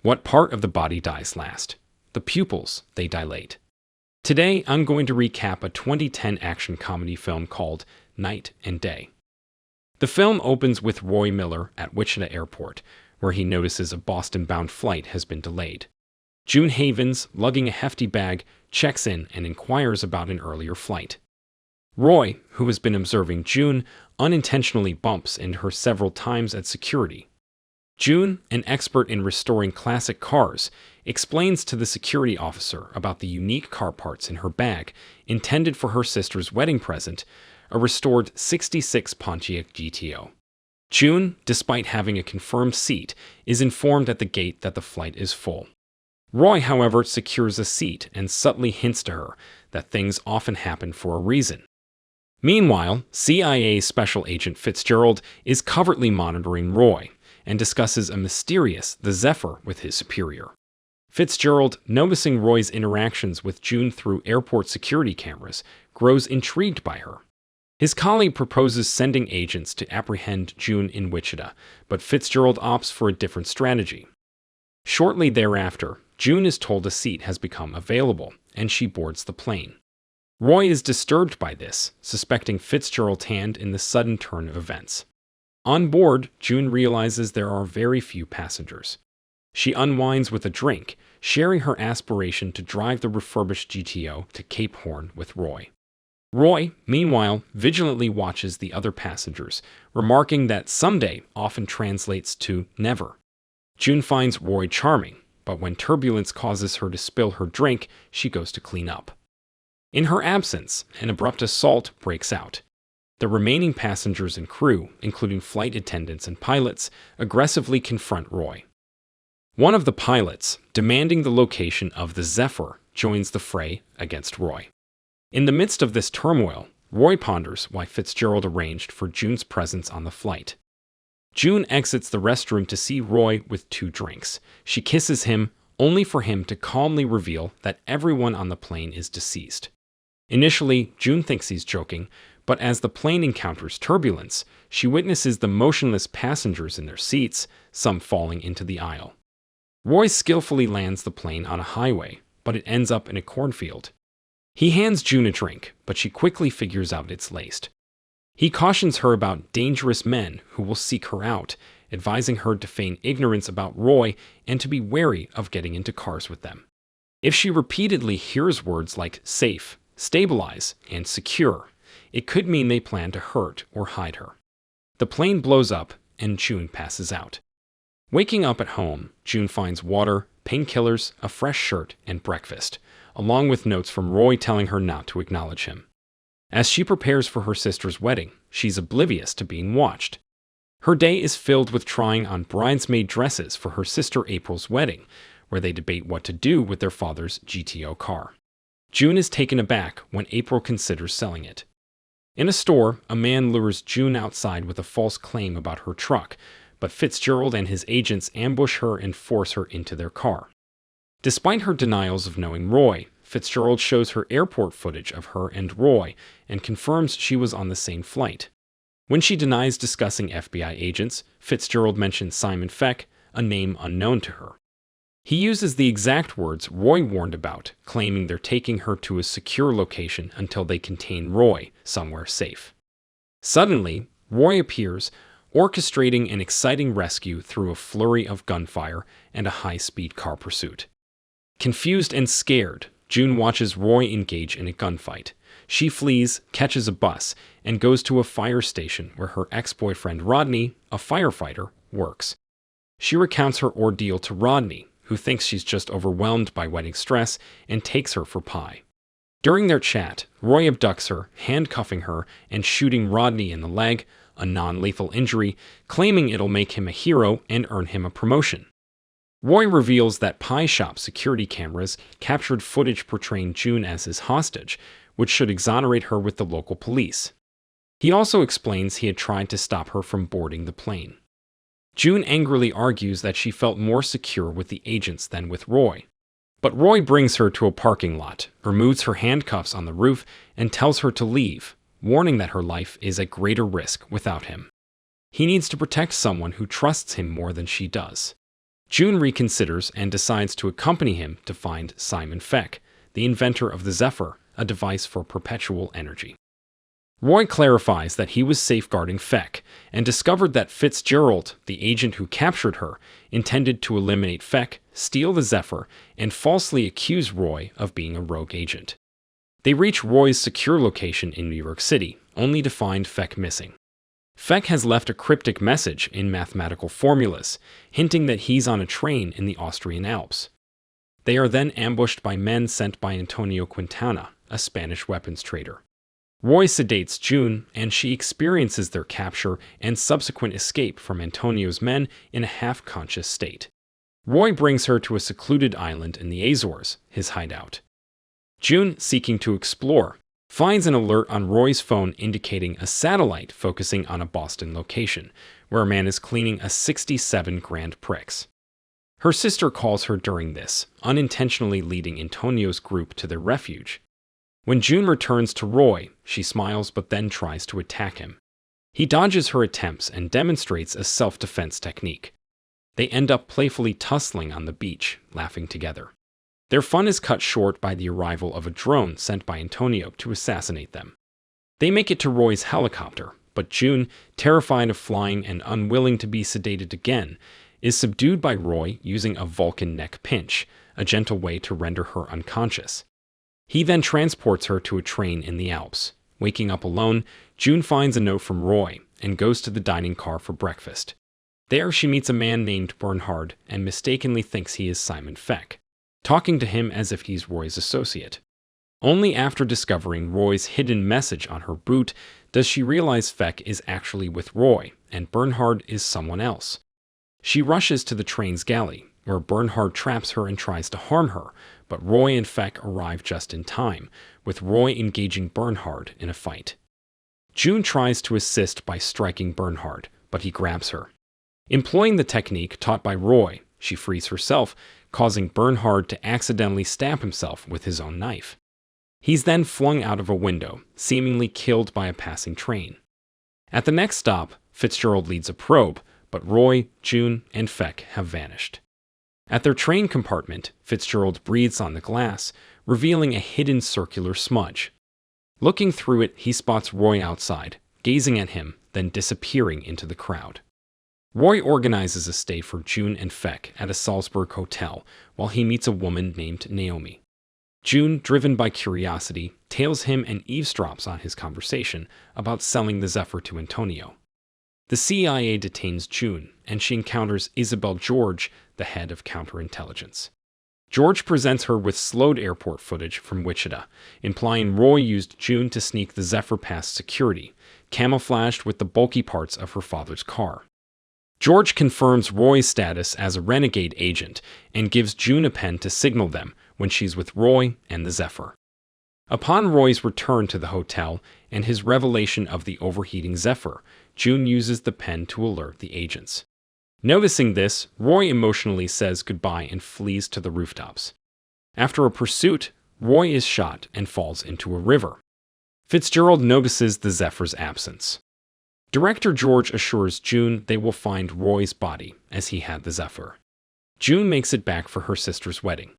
What part of the body dies last? The pupils, they dilate. Today, I'm going to recap a 2010 action comedy film called Night and Day. The film opens with Roy Miller at Wichita Airport, where he notices a Boston-bound flight has been delayed. June Havens, lugging a hefty bag, checks in and inquires about an earlier flight. Roy, who has been observing June, unintentionally bumps into her several times at security. June, an expert in restoring classic cars, explains to the security officer about the unique car parts in her bag, intended for her sister's wedding present, a restored '66 Pontiac GTO. June, despite having a confirmed seat, is informed at the gate that the flight is full. Roy, however, secures a seat and subtly hints to her that things often happen for a reason. Meanwhile, CIA Special Agent Fitzgerald is covertly monitoring Roy and discusses a mysterious The Zephyr with his superior. Fitzgerald, noticing Roy's interactions with June through airport security cameras, grows intrigued by her. His colleague proposes sending agents to apprehend June in Wichita, but Fitzgerald opts for a different strategy. Shortly thereafter, June is told a seat has become available, and she boards the plane. Roy is disturbed by this, suspecting Fitzgerald's hand in the sudden turn of events. On board, June realizes there are very few passengers. She unwinds with a drink, sharing her aspiration to drive the refurbished GTO to Cape Horn with Roy. Roy, meanwhile, vigilantly watches the other passengers, remarking that someday often translates to never. June finds Roy charming, but when turbulence causes her to spill her drink, she goes to clean up. In her absence, an abrupt assault breaks out. The remaining passengers and crew, including flight attendants and pilots, aggressively confront Roy. One of the pilots, demanding the location of the Zephyr, joins the fray against Roy. In the midst of this turmoil, Roy ponders why Fitzgerald arranged for June's presence on the flight. June exits the restroom to see Roy with 2 drinks. She kisses him, only for him to calmly reveal that everyone on the plane is deceased. Initially, June thinks he's joking, but as the plane encounters turbulence, she witnesses the motionless passengers in their seats, some falling into the aisle. Roy skillfully lands the plane on a highway, but it ends up in a cornfield. He hands June a drink, but she quickly figures out it's laced. He cautions her about dangerous men who will seek her out, advising her to feign ignorance about Roy and to be wary of getting into cars with them. If she repeatedly hears words like safe, stabilize, and secure, it could mean they plan to hurt or hide her. The plane blows up, and June passes out. Waking up at home, June finds water, painkillers, a fresh shirt, and breakfast, along with notes from Roy telling her not to acknowledge him. As she prepares for her sister's wedding, she's oblivious to being watched. Her day is filled with trying on bridesmaid dresses for her sister April's wedding, where they debate what to do with their father's GTO car. June is taken aback when April considers selling it. In a store, a man lures June outside with a false claim about her truck, but Fitzgerald and his agents ambush her and force her into their car. Despite her denials of knowing Roy, Fitzgerald shows her airport footage of her and Roy and confirms she was on the same flight. When she denies discussing FBI agents, Fitzgerald mentions Simon Feck, a name unknown to her. He uses the exact words Roy warned about, claiming they're taking her to a secure location until they contain Roy somewhere safe. Suddenly, Roy appears, orchestrating an exciting rescue through a flurry of gunfire and a high-speed car pursuit. Confused and scared, June watches Roy engage in a gunfight. She flees, catches a bus, and goes to a fire station where her ex-boyfriend Rodney, a firefighter, works. She recounts her ordeal to Rodney, who thinks she's just overwhelmed by wedding stress and takes her for pie. During their chat, Roy abducts her, handcuffing her and shooting Rodney in the leg, a non-lethal injury, claiming it'll make him a hero and earn him a promotion. Roy reveals that pie shop security cameras captured footage portraying June as his hostage, which should exonerate her with the local police. He also explains he had tried to stop her from boarding the plane. June angrily argues that she felt more secure with the agents than with Roy. But Roy brings her to a parking lot, removes her handcuffs on the roof, and tells her to leave, warning that her life is at greater risk without him. He needs to protect someone who trusts him more than she does. June reconsiders and decides to accompany him to find Simon Feck, the inventor of the Zephyr, a device for perpetual energy. Roy clarifies that he was safeguarding Feck and discovered that Fitzgerald, the agent who captured her, intended to eliminate Feck, steal the Zephyr, and falsely accuse Roy of being a rogue agent. They reach Roy's secure location in New York City, only to find Feck missing. Feck has left a cryptic message in mathematical formulas, hinting that he's on a train in the Austrian Alps. They are then ambushed by men sent by Antonio Quintana, a Spanish weapons trader. Roy sedates June, and she experiences their capture and subsequent escape from Antonio's men in a half-conscious state. Roy brings her to a secluded island in the Azores, his hideout. June, seeking to explore, finds an alert on Roy's phone indicating a satellite focusing on a Boston location, where a man is cleaning a 67 Grand Prix. Her sister calls her during this, unintentionally leading Antonio's group to their refuge. When June returns to Roy, she smiles but then tries to attack him. He dodges her attempts and demonstrates a self-defense technique. They end up playfully tussling on the beach, laughing together. Their fun is cut short by the arrival of a drone sent by Antonio to assassinate them. They make it to Roy's helicopter, but June, terrified of flying and unwilling to be sedated again, is subdued by Roy using a Vulcan neck pinch, a gentle way to render her unconscious. He then transports her to a train in the Alps. Waking up alone, June finds a note from Roy and goes to the dining car for breakfast. There she meets a man named Bernhard and mistakenly thinks he is Simon Feck, talking to him as if he's Roy's associate. Only after discovering Roy's hidden message on her boot does she realize Feck is actually with Roy and Bernhard is someone else. She rushes to the train's galley, where Bernhard traps her and tries to harm her, but Roy and Feck arrive just in time, with Roy engaging Bernhard in a fight. June tries to assist by striking Bernhard, but he grabs her. Employing the technique taught by Roy, she frees herself, causing Bernhard to accidentally stab himself with his own knife. He's then flung out of a window, seemingly killed by a passing train. At the next stop, Fitzgerald leads a probe, but Roy, June, and Feck have vanished. At their train compartment, Fitzgerald breathes on the glass, revealing a hidden circular smudge. Looking through it, he spots Roy outside, gazing at him, then disappearing into the crowd. Roy organizes a stay for June and Feck at a Salzburg hotel while he meets a woman named Naomi. June, driven by curiosity, tails him and eavesdrops on his conversation about selling the Zephyr to Antonio. The CIA detains June, and she encounters Isabel George, the head of counterintelligence. George presents her with slowed airport footage from Wichita, implying Roy used June to sneak the Zephyr past security, camouflaged with the bulky parts of her father's car. George confirms Roy's status as a renegade agent and gives June a pen to signal them when she's with Roy and the Zephyr. Upon Roy's return to the hotel and his revelation of the overheating Zephyr, June uses the pen to alert the agents. Noticing this, Roy emotionally says goodbye and flees to the rooftops. After a pursuit, Roy is shot and falls into a river. Fitzgerald notices the Zephyr's absence. Director George assures June they will find Roy's body, as he had the Zephyr. June makes it back for her sister's wedding.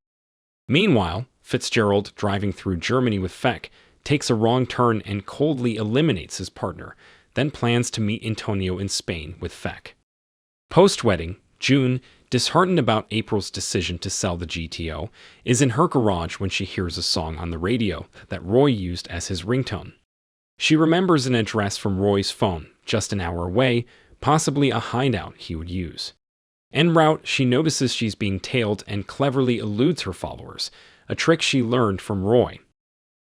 Meanwhile, Fitzgerald, driving through Germany with Feck, takes a wrong turn and coldly eliminates his partner, then plans to meet Antonio in Spain with Feck. Post-wedding, June, disheartened about April's decision to sell the GTO, is in her garage when she hears a song on the radio that Roy used as his ringtone. She remembers an address from Roy's phone, just an hour away, possibly a hideout he would use. En route, she notices she's being tailed and cleverly eludes her followers, a trick she learned from Roy.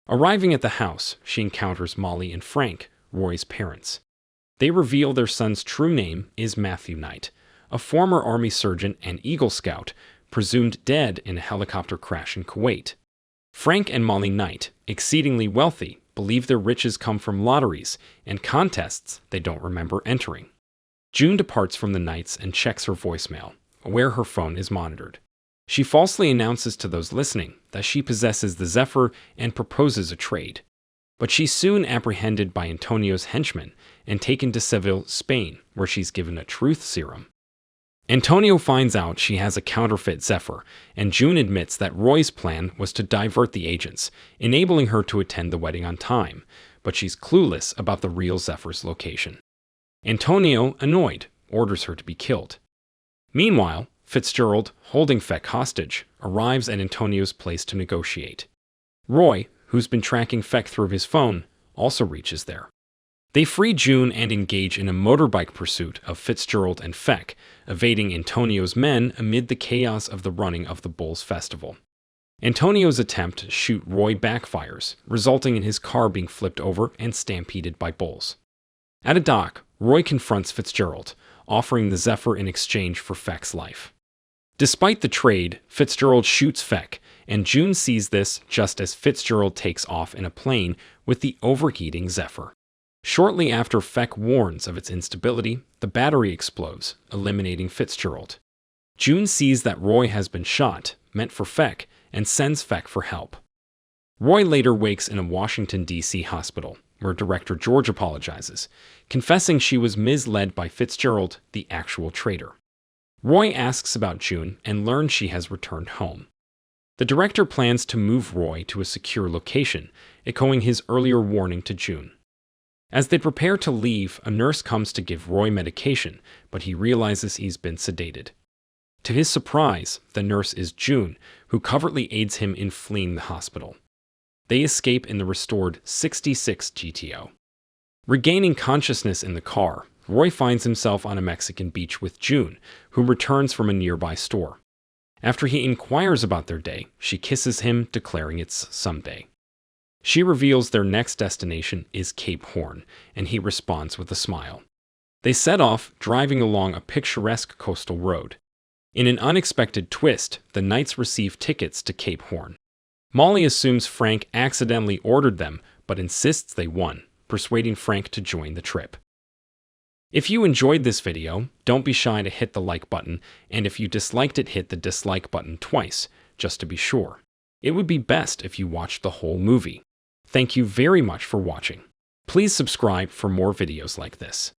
Arriving at the house, she encounters Molly and Frank, Roy's parents. They reveal their son's true name is Matthew Knight, a former Army surgeon and Eagle Scout, presumed dead in a helicopter crash in Kuwait. Frank and Molly Knight, exceedingly wealthy, believe their riches come from lotteries and contests they don't remember entering. June departs from the Knights and checks her voicemail, where her phone is monitored. She falsely announces to those listening that she possesses the Zephyr and proposes a trade. But she's soon apprehended by Antonio's henchmen and taken to Seville, Spain, where she's given a truth serum. Antonio finds out she has a counterfeit Zephyr, and June admits that Roy's plan was to divert the agents, enabling her to attend the wedding on time, but she's clueless about the real Zephyr's location. Antonio, annoyed, orders her to be killed. Meanwhile, Fitzgerald, holding Feck hostage, arrives at Antonio's place to negotiate. Roy, who's been tracking Feck through his phone, also reaches there. They free June and engage in a motorbike pursuit of Fitzgerald and Feck, evading Antonio's men amid the chaos of the running of the Bulls Festival. Antonio's attempt to shoot Roy backfires, resulting in his car being flipped over and stampeded by bulls. At a dock, Roy confronts Fitzgerald, offering the Zephyr in exchange for Feck's life. Despite the trade, Fitzgerald shoots Feck, and June sees this just as Fitzgerald takes off in a plane with the overheating Zephyr. Shortly after Feck warns of its instability, the battery explodes, eliminating Fitzgerald. June sees that Roy has been shot, meant for Feck, and sends Feck for help. Roy later wakes in a Washington, D.C. hospital, where Director George apologizes, confessing she was misled by Fitzgerald, the actual traitor. Roy asks about June and learns she has returned home. The director plans to move Roy to a secure location, echoing his earlier warning to June. As they prepare to leave, a nurse comes to give Roy medication, but he realizes he's been sedated. To his surprise, the nurse is June, who covertly aids him in fleeing the hospital. They escape in the restored 66 GTO. Regaining consciousness in the car, Roy finds himself on a Mexican beach with June, who returns from a nearby store. After he inquires about their day, she kisses him, declaring it's someday. She reveals their next destination is Cape Horn, and he responds with a smile. They set off, driving along a picturesque coastal road. In an unexpected twist, the knights receive tickets to Cape Horn. Molly assumes Frank accidentally ordered them, but insists they won, persuading Frank to join the trip. If you enjoyed this video, don't be shy to hit the like button, and if you disliked it, hit the dislike button twice, just to be sure. It would be best if you watched the whole movie. Thank you very much for watching. Please subscribe for more videos like this.